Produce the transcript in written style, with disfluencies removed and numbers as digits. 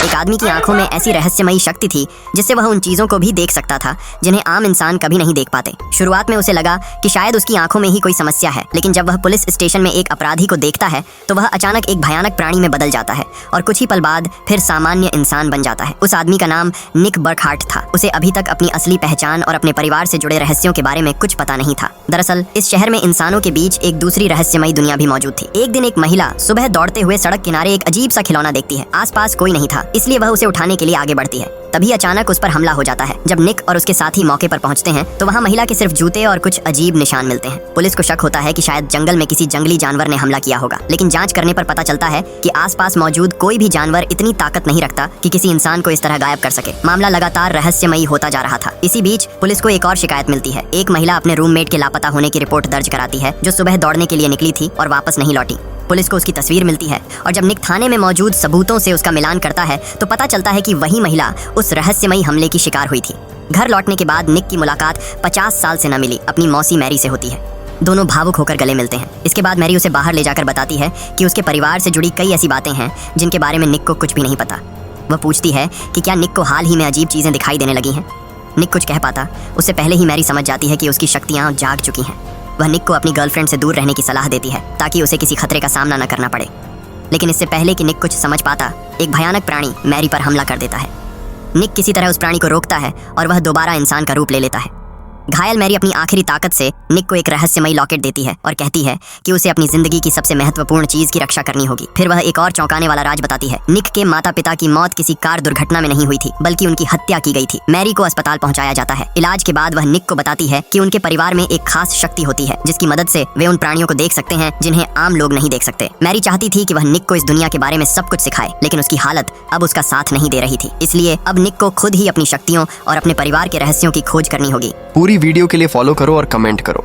एक आदमी की आंखों में ऐसी रहस्यमयी शक्ति थी जिससे वह उन चीजों को भी देख सकता था जिन्हें आम इंसान कभी नहीं देख पाते। शुरुआत में उसे लगा कि शायद उसकी आंखों में ही कोई समस्या है, लेकिन जब वह पुलिस स्टेशन में एक अपराधी को देखता है तो वह अचानक एक भयानक प्राणी में बदल जाता है और कुछ ही पल बाद फिर सामान्य इंसान बन जाता है। उस आदमी का नाम निक बर्कहार्ट था। उसे अभी तक अपनी असली पहचान और अपने परिवार से जुड़े रहस्यों के बारे में कुछ पता नहीं था। दरअसल इस शहर में इंसानों के बीच एक दूसरी रहस्यमयी दुनिया भी मौजूद थी। एक दिन एक महिला सुबह दौड़ते हुए सड़क किनारे एक अजीब सा खिलौना देखती है। आसपास कोई नहीं था, इसलिए वह उसे उठाने के लिए आगे बढ़ती है। तभी अचानक उस पर हमला हो जाता है। जब निक और उसके साथी मौके पर पहुंचते हैं तो वहां महिला के सिर्फ जूते और कुछ अजीब निशान मिलते हैं। पुलिस को शक होता है कि शायद जंगल में किसी जंगली जानवर ने हमला किया होगा, लेकिन जांच करने पर पता चलता है कि आसपास मौजूद कोई भी जानवर इतनी ताकत नहीं रखता कि किसी इंसान को इस तरह गायब कर सके। मामला लगातार रहस्यमयी होता जा रहा था। इसी बीच पुलिस को एक और शिकायत मिलती है। एक महिला अपने रूममेट के लापता होने की रिपोर्ट दर्ज कराती है, जो सुबह दौड़ने के लिए निकली थी और वापस नहीं लौटी। पुलिस को उसकी तस्वीर मिलती है और जब निक थाने में मौजूद सबूतों से उसका मिलान करता है तो पता चलता है कि वही महिला उस रहस्यमयी हमले की शिकार हुई थी। घर लौटने के बाद निक की मुलाकात 50 साल से न मिली अपनी मौसी मैरी से होती है। दोनों भावुक होकर गले मिलते हैं। इसके बाद मैरी उसे बाहर ले जाकर बताती है कि उसके परिवार से जुड़ी कई ऐसी बातें हैं जिनके बारे में निक को कुछ भी नहीं पता। वह पूछती है कि क्या निक को हाल ही में अजीब चीजें दिखाई देने लगी हैं। निक कुछ कह पाता उससे पहले ही मैरी समझ जाती है कि उसकी शक्तियाँ जाग चुकी हैं। वह निक को अपनी गर्लफ्रेंड से दूर रहने की सलाह देती है ताकि उसे किसी खतरे का सामना न करना पड़े। लेकिन इससे पहले कि निक कुछ समझ पाता, एक भयानक प्राणी मैरी पर हमला कर देता है। निक किसी तरह उस प्राणी को रोकता है और वह दोबारा इंसान का रूप ले लेता है। घायल मैरी अपनी आखिरी ताकत से निक को एक रहस्यमयी लॉकेट देती है और कहती है कि उसे अपनी जिंदगी की सबसे महत्वपूर्ण चीज की रक्षा करनी होगी। फिर वह एक और चौंकाने वाला राज बताती है। निक के माता पिता की मौत किसी कार दुर्घटना में नहीं हुई थी, बल्कि उनकी हत्या की गई थी। मैरी को अस्पताल पहुंचाया जाता है। इलाज के बाद वह निक को बताती है कि उनके परिवार में एक खास शक्ति होती है जिसकी मदद से वे उन प्राणियों को देख सकते हैं जिन्हें आम लोग नहीं देख सकते। मैरी चाहती थी कि वह निक को इस दुनिया के बारे में सब कुछ सिखाए, लेकिन उसकी हालत अब उसका साथ नहीं दे रही थी। इसलिए अब निक को खुद ही अपनी शक्तियों और अपने परिवार के रहस्यों की खोज करनी होगी। पूरी वीडियो के लिए फॉलो करो और कमेंट करो।